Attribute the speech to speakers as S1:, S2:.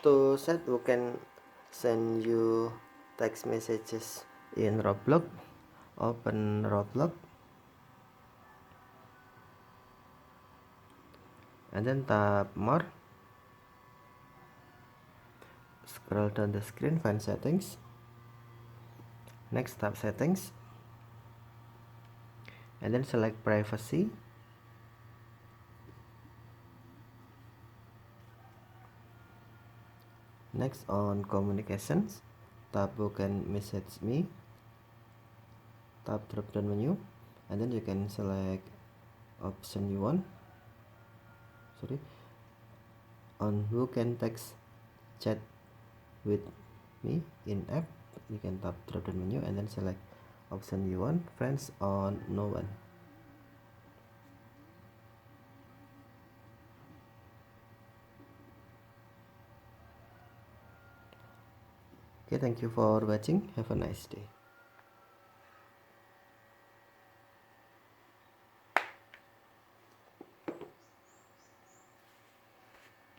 S1: To set, we can send you text messages in Roblox. Open Roblox and then tap more. Scroll down the screen, find settings. Next, tap settings and then select privacy. Next, on communications, tap who can message me. Tap drop down menu and then you can select option you want. On who can text chat with me in app, you can tap drop down menu and then select option you want, friends on no one. Okay, thank you for watching. Have a nice day.